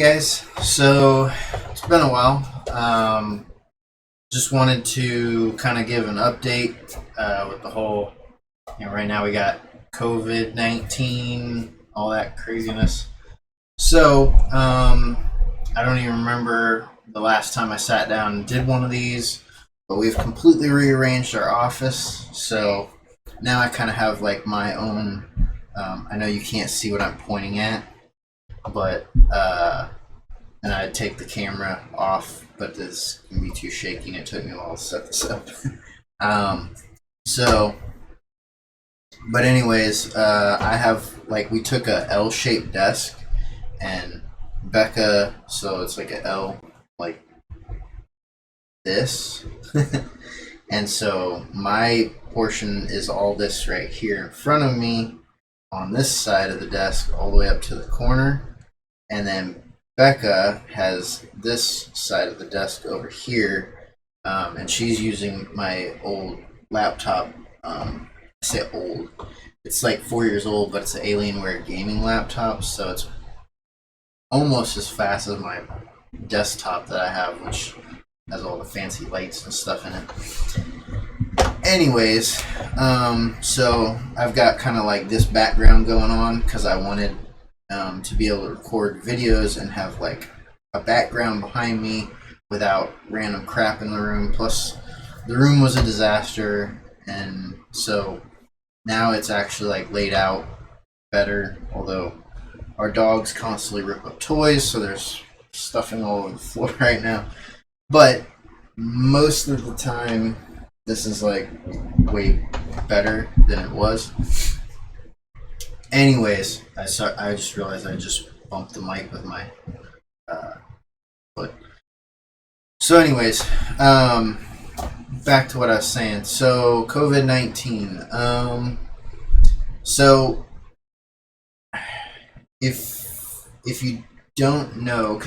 guys, so it's been a while. Just wanted to kind of give an update with the whole, right now we got COVID-19, all that craziness. So, I don't even remember the last time I sat down and did one of these, but we've completely rearranged our office. So now I kind of have like my own, I know you can't see what I'm pointing at, but and I'd take the camera off, but this can be too shaky and it took me a while to set this up. So, but anyways, I have, like, we took a L-shaped desk, and Becca, so it's like a L, like this. And so my portion is all this right here in front of me on this side of the desk all the way up to the corner, and then Becca has this side of the desk over here, and she's using my old laptop. I say old, it's like 4 years old, but it's an Alienware gaming laptop, so it's almost as fast as my desktop that I have, which has all the fancy lights and stuff in it. Anyways, so I've got kind of like this background going on because I wanted to be able to record videos and have like a background behind me without random crap in the room. Plus, the room was a disaster, and so now it's actually like laid out better. Although our dogs constantly rip up toys, so there's stuffing all over the floor right now. But most of the time, this is like way better than it was. Anyways, I just realized I just bumped the mic with my foot. So anyways, back to what I was saying. So COVID-19. So if you don't know,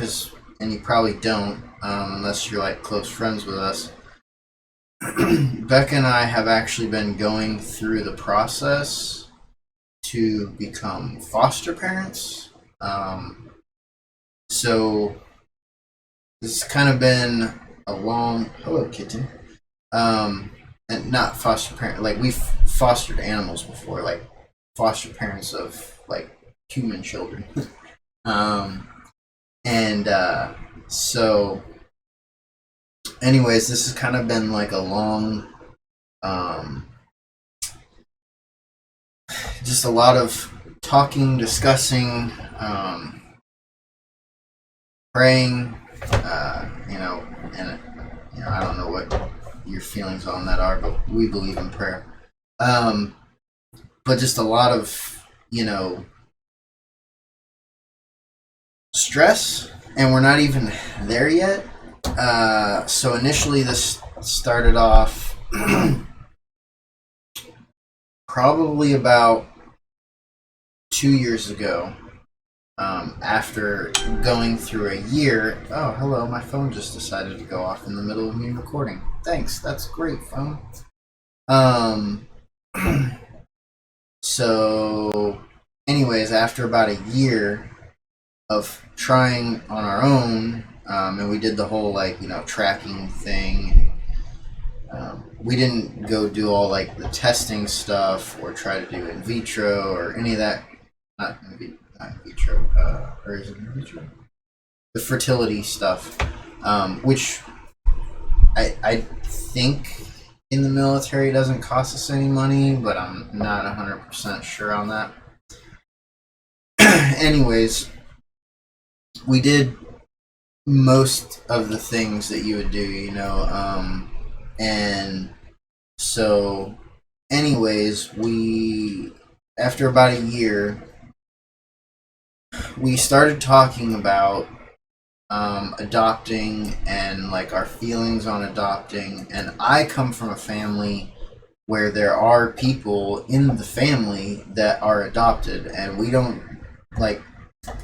and you probably don't, unless you're like close friends with us, Becca and I have actually been going through the process to become foster parents. So this has kind of been a long, hello kitten, and not foster parent, like we've fostered animals before, like foster parents of like human children. So anyways, this has kind of been like a long, just a lot of talking, discussing, praying, and I don't know what your feelings on that are, but we believe in prayer. But just a lot of, stress, and we're not even there yet. So initially this started off probably about 2 years ago, after going through a year. Oh, hello, my phone just decided to go off in the middle of me recording. Thanks, that's great, phone. So anyways, after about a year of trying on our own, and we did the whole tracking thing. We didn't go do all like the testing stuff or try to do in vitro or any of that. Not in vitro, or is it in vitro? The fertility stuff, which I think in the military doesn't cost us any money, but I'm not 100% sure on that. Anyways, we did most of the things that you would do, and so anyways, after about a year, we started talking about adopting and like our feelings on adopting. And I come from a family where there are people in the family that are adopted, and we don't, like,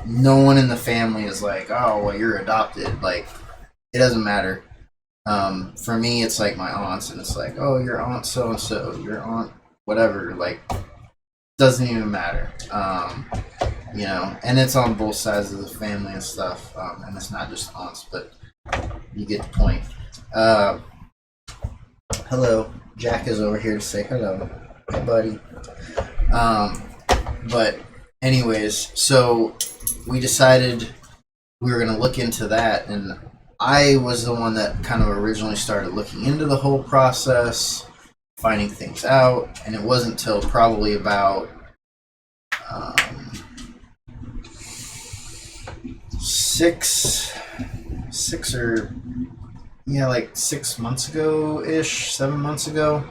no one in the family is like, oh, well, you're adopted. Like, it doesn't matter. For me, it's like my aunts, and it's like, oh, your aunt so-and-so, your aunt whatever. Like, doesn't even matter. you know, and it's on both sides of the family and stuff, and it's not just aunts, but you get the point. Hello, Jack is over here to say hello. Hey, buddy. But anyways, so we decided we were going to look into that, and I was the one that kind of originally started looking into the whole process, finding things out, and it wasn't till probably about like 6 months ago ish, 7 months ago,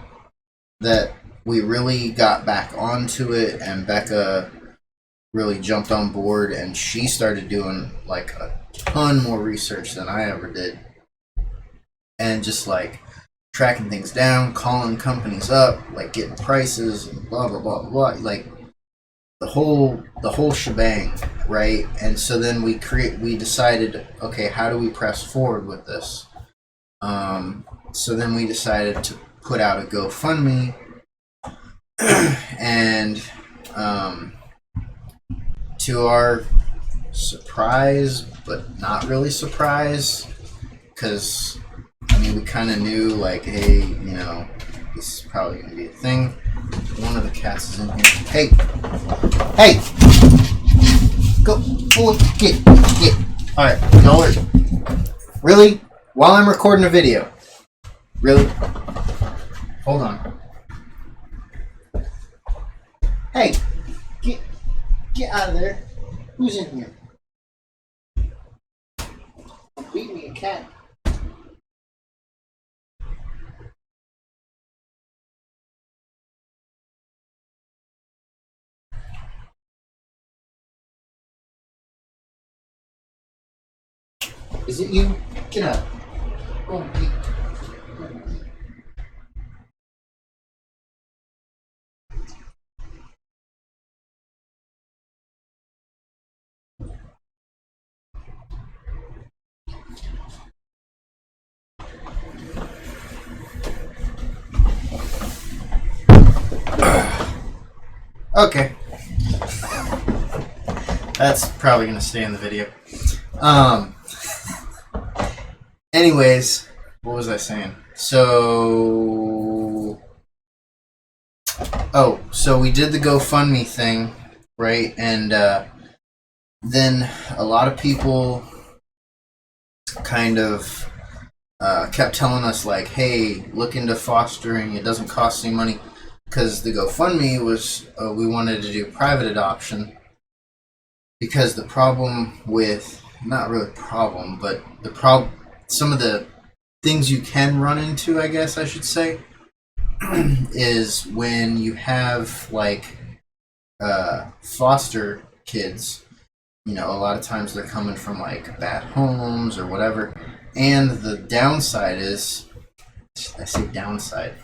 that we really got back onto it, and Becca really jumped on board, and she started doing like a ton more research than I ever did, and just like tracking things down, calling companies up, like getting prices and blah blah blah blah, like the whole shebang, right? And so then we decided, okay, how do we press forward with this? So then we decided to put out a GoFundMe, and to our surprise, but not really surprise, because I mean we kind of knew, like, hey, you know, this is probably gonna be a thing. One of the cats is in here. Hey, go, boy, get. All right, no worries. Really? While I'm recording a video? Really? Hold on. Hey, get out of there. Who's in here? Beat me a cat. Is it you? Get up. Go on, Pete. Okay. That's probably going to stay in the video. Anyways, what was I saying? So we did the GoFundMe thing, right? And then a lot of people kind of kept telling us, like, hey, look into fostering. It doesn't cost any money. Because the GoFundMe was, we wanted to do private adoption, because the problem with, not really problem, but some of the things you can run into, I guess I should say, is when you have, like, foster kids, you know, a lot of times they're coming from, like, bad homes or whatever, and the downside is, I say downside,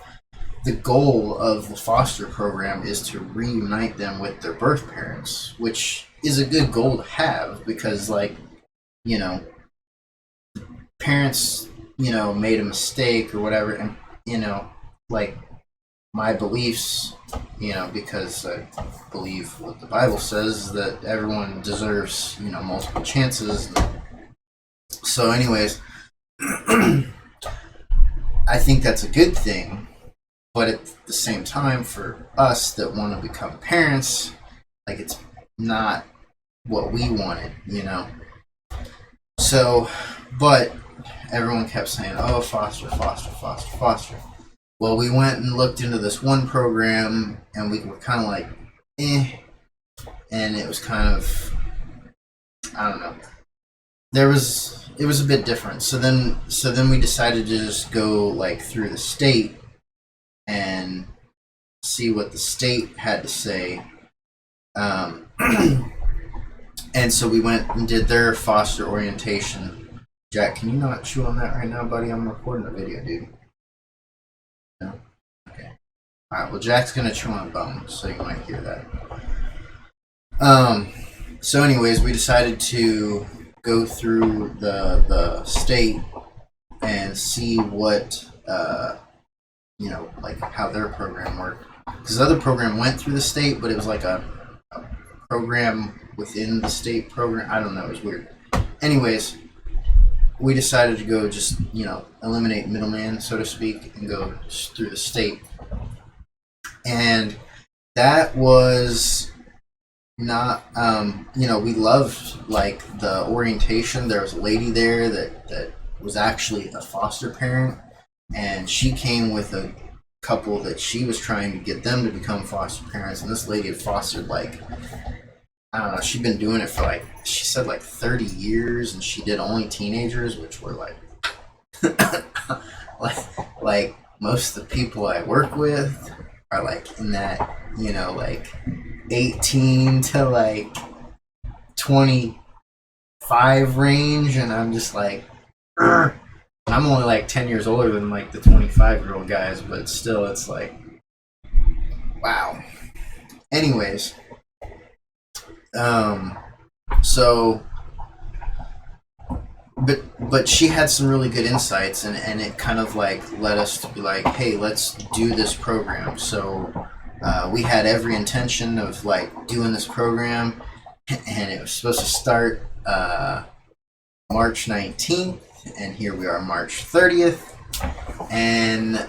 the goal of the foster program is to reunite them with their birth parents, which is a good goal to have, because, like, you know, parents, you know, made a mistake or whatever, and, you know, like, my beliefs, you know, because I believe what the Bible says, that everyone deserves, you know, multiple chances. So anyways, I think that's a good thing. But at the same time, for us that want to become parents, like, it's not what we wanted, you know? So, but everyone kept saying, oh, foster. Well, we went and looked into this one program, and we were kind of like, and it was kind of, I don't know. It was a bit different. So then we decided to just go, like, through the state and see what the state had to say. And so we went and did their foster orientation. Jack, can you not chew on that right now, buddy? I'm recording a video, dude. No? Okay. Alright, well, Jack's gonna chew on a bone, so you might hear that. So anyways, we decided to go through the state and see what, you know, like, how their program worked. Because the other program went through the state, but it was like a program within the state program. I don't know. It was weird. Anyways, we decided to go just, eliminate middleman, so to speak, and go through the state. And that was not, we loved like the orientation. There was a lady there that was actually a foster parent, and she came with a couple that she was trying to get them to become foster parents. And this lady had fostered like, I don't know, she'd been doing it for like, she said like 30 years, and she did only teenagers, which were like, like most of the people I work with are like in that, like 18 to like 25 range, and I'm just like, "Ugh." I'm only like 10 years older than like the 25-year-old guys, but still, it's like, wow. Anyways, so, but she had some really good insights, and it kind of like led us to be like, hey, let's do this program. So we had every intention of like doing this program, and it was supposed to start March 19th, and here we are, March 30th. And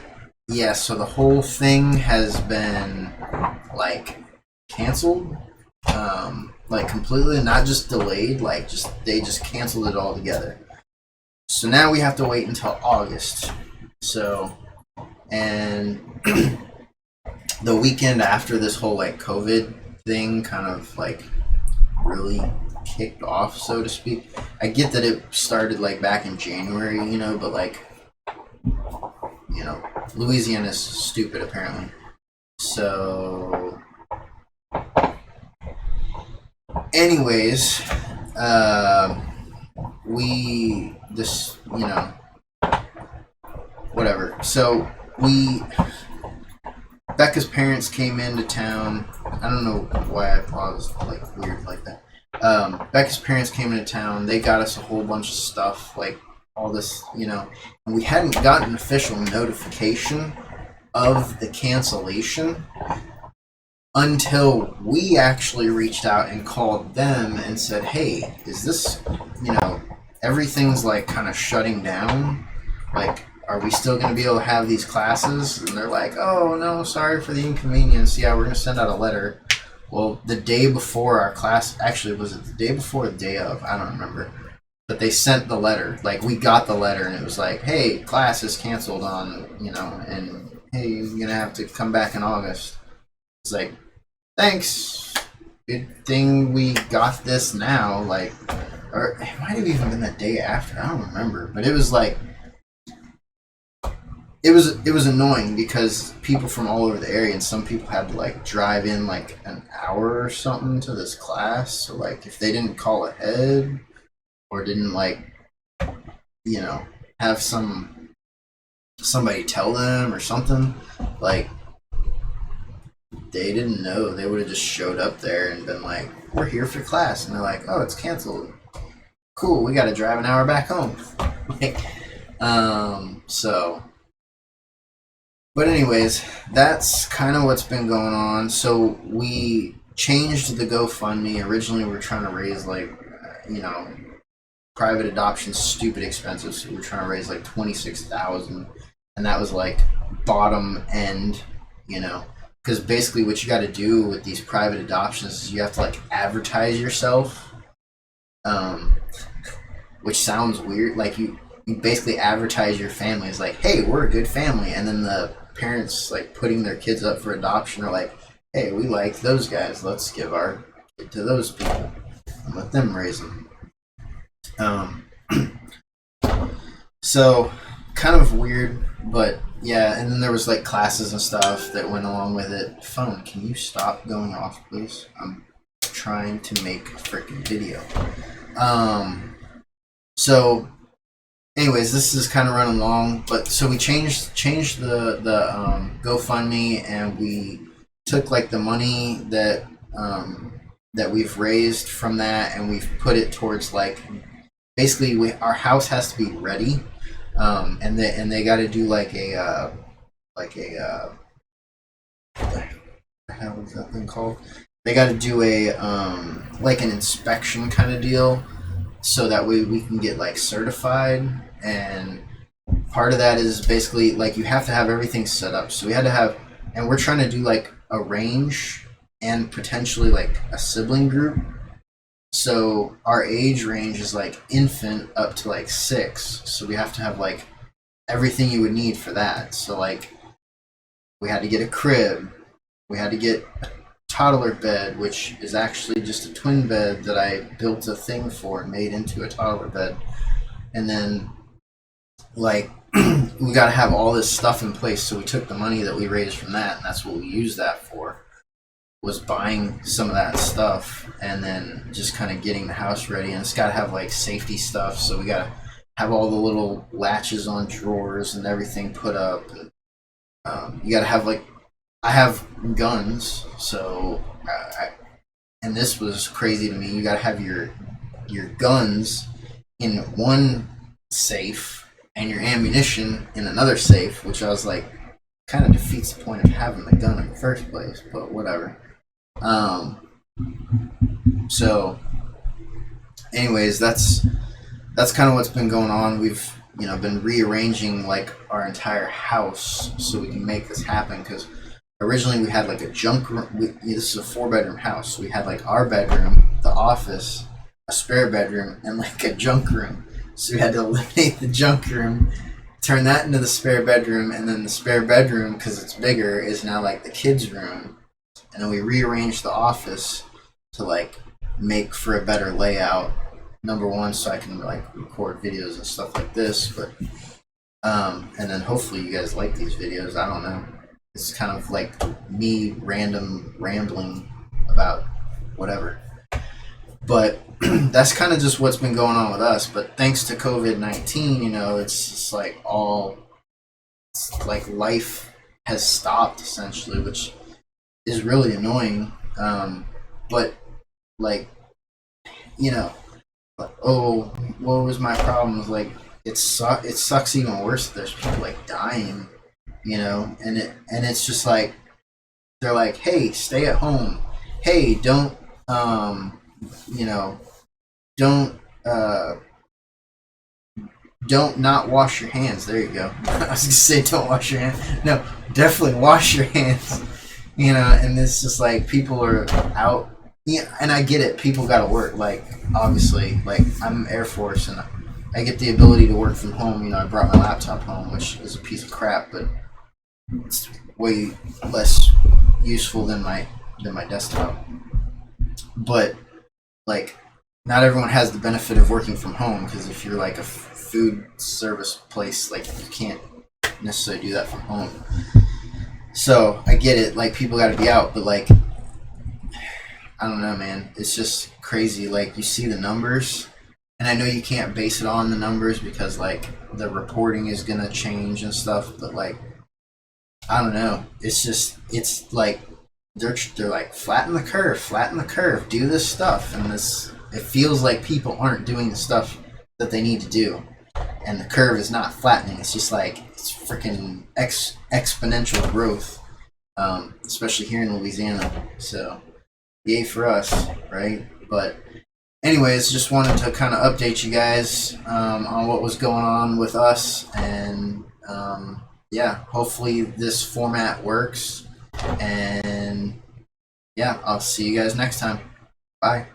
yeah, so the whole thing has been like canceled, like completely, not just delayed, like they just canceled it all together. So now we have to wait until August. So, and the weekend after this whole like COVID thing kind of like really kicked off, so to speak. I get that it started like back in January, but like, Louisiana's stupid apparently. So, anyways, whatever. So Becca's parents came into town. I don't know why I paused like weird like that. Becca's parents came into town. They got us a whole bunch of stuff, like all this, and we hadn't gotten official notification of the cancellation until we actually reached out and called them and said, hey, is this, everything's like kind of shutting down. Like, are we still going to be able to have these classes? And they're like, oh, no, sorry for the inconvenience. Yeah, we're going to send out a letter. Well, the day before our class, actually, was it the day before or the day of? I don't remember. But they sent the letter. Like, we got the letter, and it was like, hey, class is canceled on, and hey, you're going to have to come back in August. It's like, thanks. Good thing we got this now. Like, or it might have even been the day after. I don't remember. But it was like, it was annoying because people from all over the area, and some people had to like drive in like an hour or something to this class. So like if they didn't call ahead or didn't like, have somebody tell them or something, like they didn't know. They would have just showed up there and been like, we're here for class, and they're like, oh, it's canceled. Cool, we got to drive an hour back home. Like, so. But anyways, that's kind of what's been going on. So we changed the GoFundMe. Originally, we were trying to raise like, private adoption's stupid expensive. So we were trying to raise like $26,000, and that was like bottom end, because basically what you got to do with these private adoptions is you have to like advertise yourself, which sounds weird. Like you basically advertise your family as like, hey, we're a good family, and then the parents like putting their kids up for adoption are like, hey, we like those guys, let's give our kid to those people and let them raise them. So kind of weird, but yeah. And then there was like classes and stuff that went along with it. Phone, can you stop going off, please? I'm trying to make a freaking video. So anyways, this is kind of running long, but so we changed the GoFundMe, and we took like the money that that we've raised from that, and we've put it towards like basically our house has to be ready, and they got to do like a what the hell is that thing called? they got to do a like an inspection kind of deal, so that way we can get like certified. And part of that is basically like you have to have everything set up. So we had to have, and we're trying to do like a range and potentially like a sibling group. So our age range is like infant up to like 6. So we have to have like everything you would need for that. So like we had to get a crib, we had to get a toddler bed, which is actually just a twin bed that I built a thing for and made into a toddler bed. And then like we got to have all this stuff in place. So we took the money that we raised from that, and that's what we used that for, was buying some of that stuff and then just kind of getting the house ready. And it's got to have like safety stuff, so we got to have all the little latches on drawers and everything put up. And you got to have like, I have guns, so and this was crazy to me. You got to have your guns in one safe and your ammunition in another safe, which I was like, kind of defeats the point of having the gun in the first place, but whatever. So anyways, that's kind of what's been going on. We've been rearranging like our entire house so we can make this happen, because originally we had like a junk room. This is a 4-bedroom house, so we had like our bedroom, the office, a spare bedroom, and like a junk room. So we had to eliminate the junk room, turn that into the spare bedroom, and then the spare bedroom, because it's bigger, is now like the kids' room. And then we rearranged the office to like make for a better layout. Number one, so I can like record videos and stuff like this, but and then hopefully you guys like these videos. I don't know. It's kind of like me random rambling about whatever. But that's kind of just what's been going on with us. But thanks to COVID-19, it's just like it's like life has stopped essentially, which is really annoying. But like, oh, what was my problem? Like, it sucks even worse. There's people like dying, and it's just like, they're like, hey, stay at home. Hey, don't don't don't not wash your hands. There you go. I was gonna say don't wash your hands. No, definitely wash your hands. And it's just like people are out. Yeah, and I get it. People got to work. Like, obviously, like I'm Air Force, and I get the ability to work from home. I brought my laptop home, which is a piece of crap, but it's way less useful than my desktop. But like, not everyone has the benefit of working from home, because if you're like a food service place, like you can't necessarily do that from home. So I get it. Like, people got to be out, but like, I don't know, man. It's just crazy. Like, you see the numbers, and I know you can't base it on the numbers because like the reporting is gonna change and stuff. But like, I don't know. It's like they're like flatten the curve, do this stuff, and it feels like people aren't doing the stuff that they need to do, and the curve is not flattening. It's just like it's freaking exponential growth, especially here in Louisiana. So, yay for us, right? But anyways, just wanted to kind of update you guys on what was going on with us, and yeah, hopefully this format works. And yeah, I'll see you guys next time. Bye.